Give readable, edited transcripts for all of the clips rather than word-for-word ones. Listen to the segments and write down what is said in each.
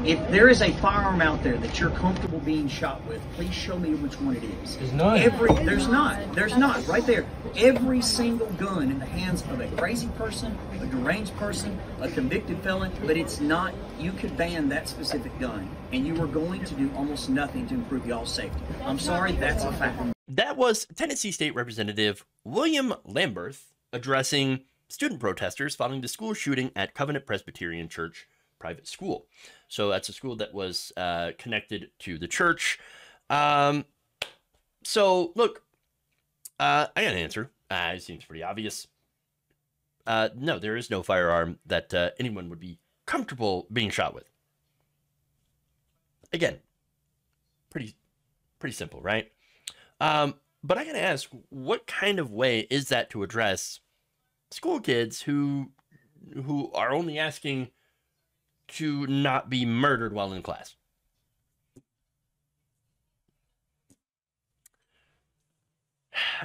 If there is a firearm out there that you're comfortable being shot with, please show me which one it is. There's none. There's not. Right there. Every single gun in the hands of a crazy person, a deranged person, a convicted felon, but it's not. You could ban that specific gun, and you are going to do almost nothing to improve y'all's safety. I'm sorry, that's a fact. That was Tennessee State Representative William Lamberth addressing student protesters following the school shooting at Covenant Presbyterian Church private school. So that's a school that was connected to the church. So look, I got an answer. It seems pretty obvious. No, there is no firearm that anyone would be comfortable being shot with. Again, pretty simple, right? But I gotta ask, what kind of way is that to address school kids who are only asking to not be murdered while in class?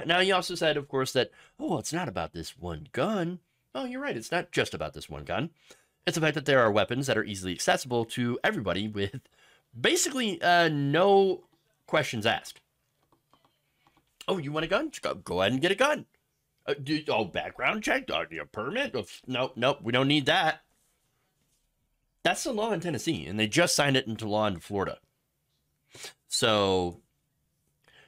Now, he also said, of course, that, oh, it's not about this one gun. Oh, you're right. It's not just about this one gun. It's the fact that there are weapons that are easily accessible to everybody with basically no questions asked. Oh, you want a gun? Go ahead and get a gun. Background check? Your permit? Nope, we don't need that. That's the law in Tennessee, and they just signed it into law in Florida. So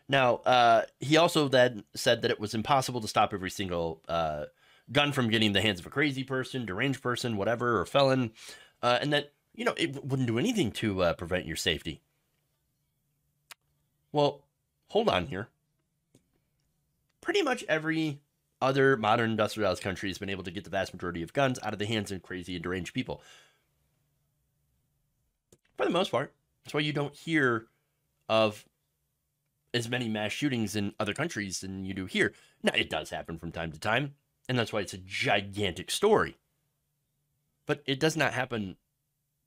now he also then said that it was impossible to stop every single gun from getting in the hands of a crazy person, deranged person, whatever, or felon, and that, it wouldn't do anything to prevent your safety. Well, hold on here. Pretty much every other modern industrialized country has been able to get the vast majority of guns out of the hands of crazy and deranged people. For the most part. That's why you don't hear of as many mass shootings in other countries than you do here. Now, it does happen from time to time, and that's why it's a gigantic story. But it does not happen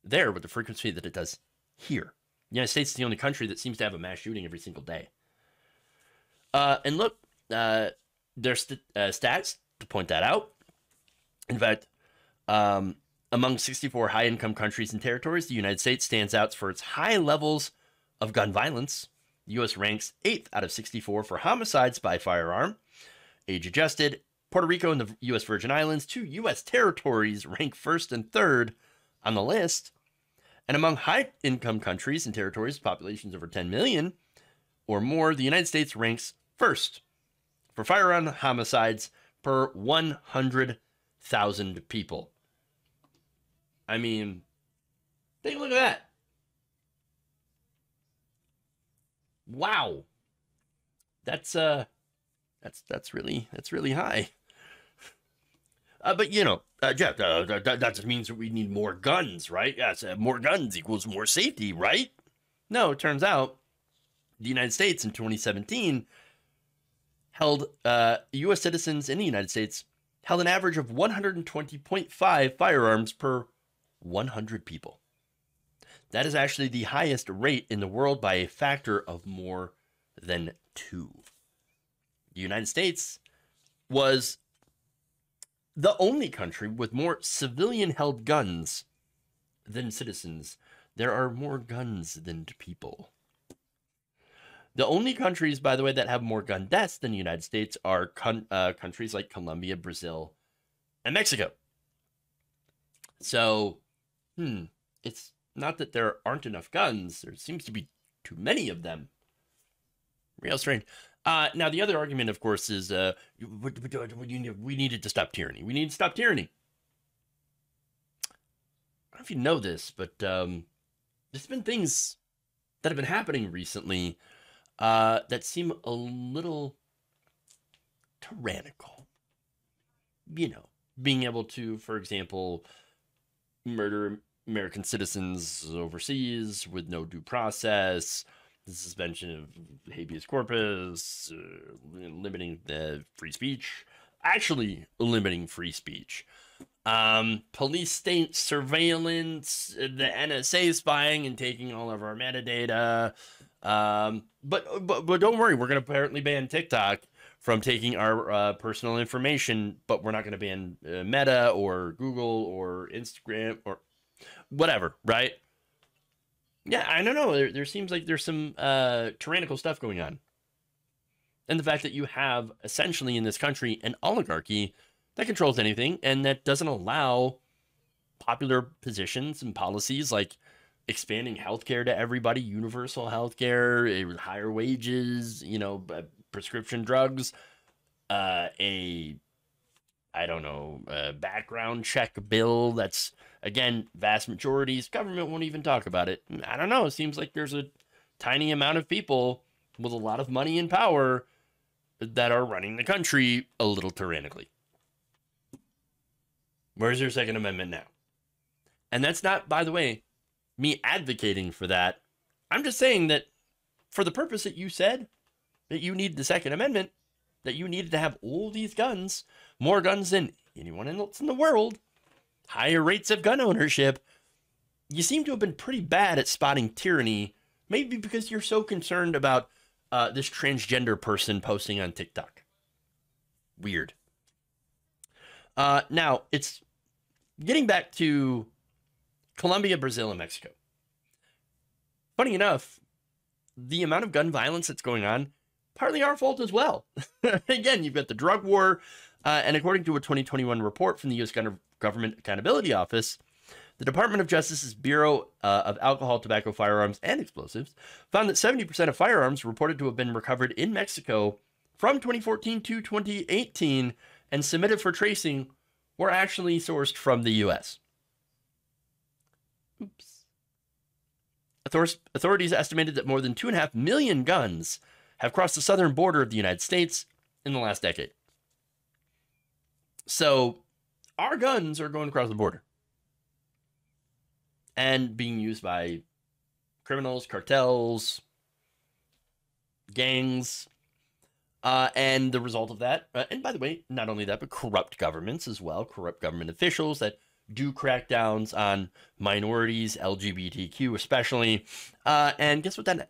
there with the frequency that it does here. The United States is the only country that seems to have a mass shooting every single day. And look, there's stats to point that out. In fact, among 64 high-income countries and territories, the United States stands out for its high levels of gun violence. The U.S. ranks 8th out of 64 for homicides by firearm. Age-adjusted, Puerto Rico and the U.S. Virgin Islands, 2 U.S. territories, rank 1st and 3rd on the list. And among high-income countries and territories with populations over 10 million or more, the United States ranks 1st for firearm homicides per 100,000 people. I mean, take a look at that. Wow. That's really high. But Jeff, that just means that we need more guns, right? Yes, more guns equals more safety, right? No, it turns out the United States in 2017 held U.S. citizens in the United States held an average of 120.5 firearms per 100 people. That is actually the highest rate in the world by a factor of more than 2. The United States was the only country with more civilian-held guns than citizens. There are more guns than people. The only countries, by the way, that have more gun deaths than the United States are countries like Colombia, Brazil, and Mexico. So, it's not that there aren't enough guns. There seems to be too many of them. Real strange. Now, the other argument, of course, is we needed to stop tyranny. We need to stop tyranny. I don't know if you know this, but there's been things that have been happening recently that seem a little tyrannical. Being able to, for example, murder American citizens overseas with no due process, the suspension of habeas corpus, limiting the free speech, actually limiting free speech, police state surveillance, the NSA spying and taking all of our metadata. But don't worry, we're going to apparently ban TikTok from taking our personal information, but we're not going to ban Meta or Google or Instagram or whatever, right? Yeah, I don't know. There seems like there's some tyrannical stuff going on. And the fact that you have essentially in this country an oligarchy that controls anything and that doesn't allow popular positions and policies like expanding healthcare to everybody, universal healthcare, higher wages, prescription drugs, a I don't know, background check bill that's, again, vast majorities. Government won't even talk about it. I don't know. It seems like there's a tiny amount of people with a lot of money and power that are running the country a little tyrannically. Where's your Second Amendment now? And that's not, by the way, me advocating for that. I'm just saying that for the purpose that you said, that you need the Second Amendment, that you needed to have all these guns, more guns than anyone else in the world, higher rates of gun ownership, you seem to have been pretty bad at spotting tyranny, maybe because you're so concerned about this transgender person posting on TikTok. Weird. Now, it's getting back to Colombia, Brazil, and Mexico. Funny enough, the amount of gun violence that's going on, partly our fault as well. Again, you've got the drug war, and according to a 2021 report from the U.S. Government Accountability Office, the Department of Justice's Bureau of Alcohol, Tobacco, Firearms, and Explosives found that 70% of firearms reported to have been recovered in Mexico from 2014 to 2018 and submitted for tracing were actually sourced from the U.S. Oops. Authorities estimated that more than 2.5 million guns have crossed the southern border of the United States in the last decade. So our guns are going across the border and being used by criminals, cartels, gangs, and the result of that, and by the way, not only that, but corrupt governments as well, corrupt government officials that do crackdowns on minorities, LGBTQ especially, and guess what that,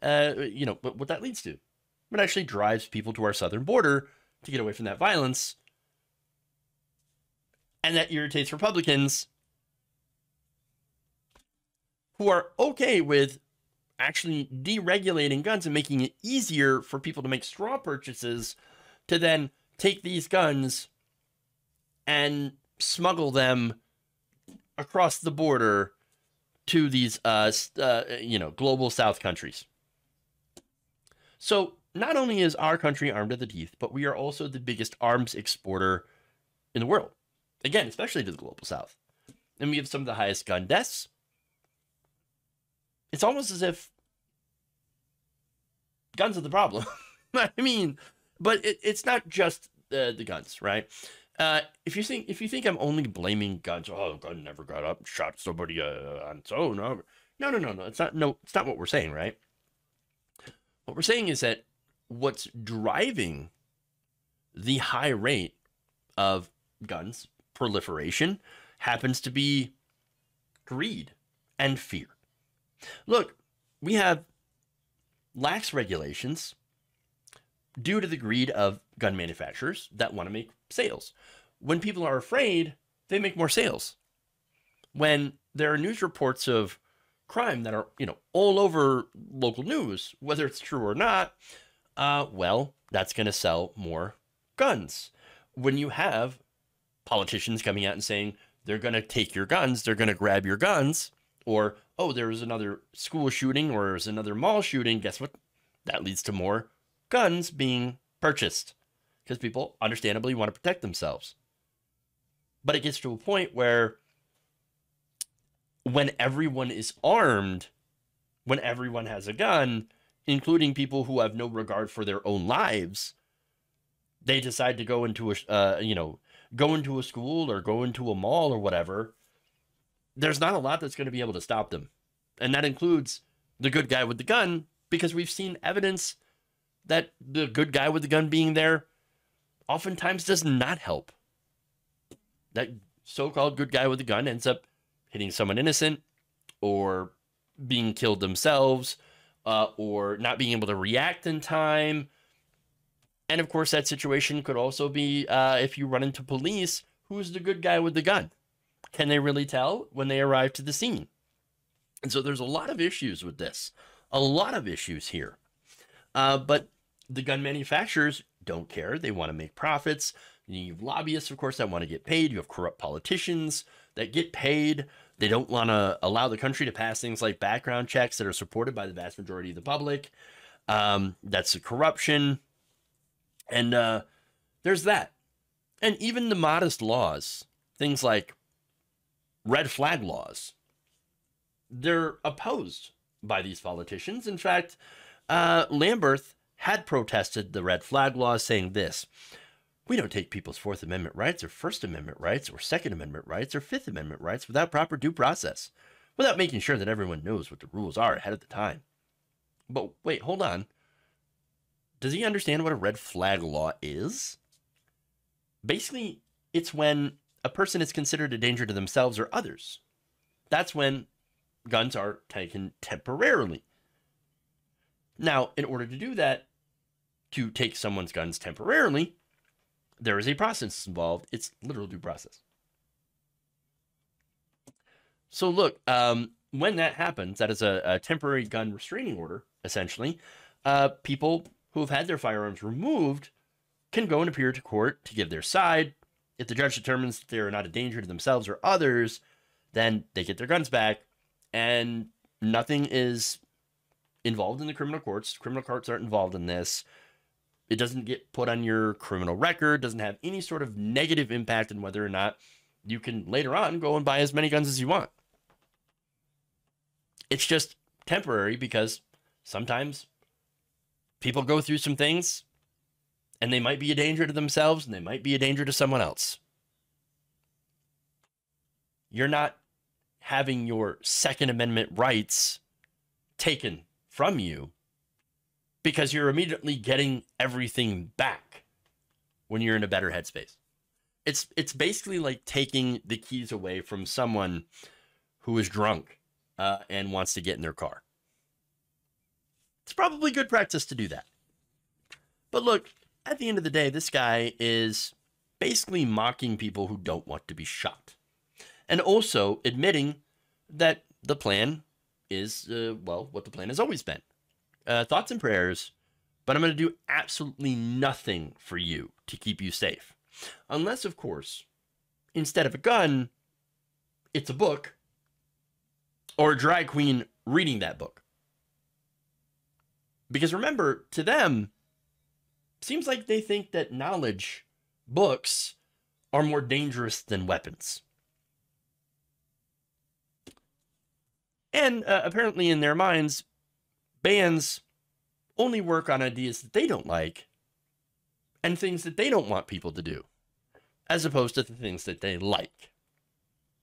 what that leads to? It actually drives people to our southern border to get away from that violence, and that irritates Republicans who are okay with actually deregulating guns and making it easier for people to make straw purchases to then take these guns and smuggle them across the border to these, global South countries. So not only is our country armed to the teeth, but we are also the biggest arms exporter in the world. Again, especially to the global South. And we have some of the highest gun deaths. It's almost as if guns are the problem. I mean, but it's not just the guns, right? If you think I'm only blaming guns, oh, gun never got up and shot somebody on its own. No. It's not what we're saying, right? What we're saying is that what's driving the high rate of guns proliferation happens to be greed and fear. Look, we have lax regulations due to the greed of gun manufacturers that want to make sales. When people are afraid, they make more sales. When there are news reports of crime that are, all over local news, whether it's true or not, that's going to sell more guns. When you have politicians coming out and saying they're going to take your guns, they're going to grab your guns, or, oh, there was another school shooting or there's another mall shooting, guess what? That leads to more guns being purchased because people understandably want to protect themselves. But it gets to a point where when everyone is armed, when everyone has a gun, including people who have no regard for their own lives, they decide to go into a school or go into a mall or whatever. There's not a lot that's going to be able to stop them. And that includes the good guy with the gun, because we've seen evidence that the good guy with the gun being there oftentimes does not help. That so-called good guy with the gun ends up hitting someone innocent or being killed themselves or not being able to react in time. And of course, that situation could also be if you run into police, who's the good guy with the gun? Can they really tell when they arrive to the scene? And so there's a lot of issues with this, a lot of issues here. But the gun manufacturers don't care. They want to make profits. You have lobbyists, of course, that want to get paid. You have corrupt politicians that get paid. They don't want to allow the country to pass things like background checks that are supported by the vast majority of the public. That's the corruption. And there's that. And even the modest laws, things like red flag laws, they're opposed by these politicians. In fact, Lamberth had protested the red flag laws, saying this: "We don't take people's Fourth Amendment rights or First Amendment rights or Second Amendment rights or Fifth Amendment rights without proper due process, without making sure that everyone knows what the rules are ahead of the time." But wait, hold on. Does he understand what a red flag law is? Basically, it's when a person is considered a danger to themselves or others. That's when guns are taken temporarily. Now, in order to do that, to take someone's guns temporarily, there is a process involved. It's literal due process. So look, when that happens, that is a temporary gun restraining order, essentially. People who have had their firearms removed can go and appear to court to give their side. If the judge determines that they are not a danger to themselves or others, then they get their guns back, and nothing is involved in the criminal courts. Criminal courts aren't involved in this. It doesn't get put on your criminal record, doesn't have any sort of negative impact on whether or not you can later on go and buy as many guns as you want. It's just temporary because sometimes people go through some things and they might be a danger to themselves and they might be a danger to someone else. You're not having your Second Amendment rights taken from you because you're immediately getting everything back when you're in a better headspace. It's basically like taking the keys away from someone who is drunk and wants to get in their car. It's probably good practice to do that. But look, at the end of the day, this guy is basically mocking people who don't want to be shot. And also admitting that the plan is, well, what the plan has always been. Thoughts and prayers, but I'm going to do absolutely nothing for you to keep you safe. Unless, of course, instead of a gun, it's a book or a drag queen reading that book. Because remember, to them, it seems like they think that knowledge, books, are more dangerous than weapons. And apparently in their minds, bans only work on ideas that they don't like and things that they don't want people to do, as opposed to the things that they like.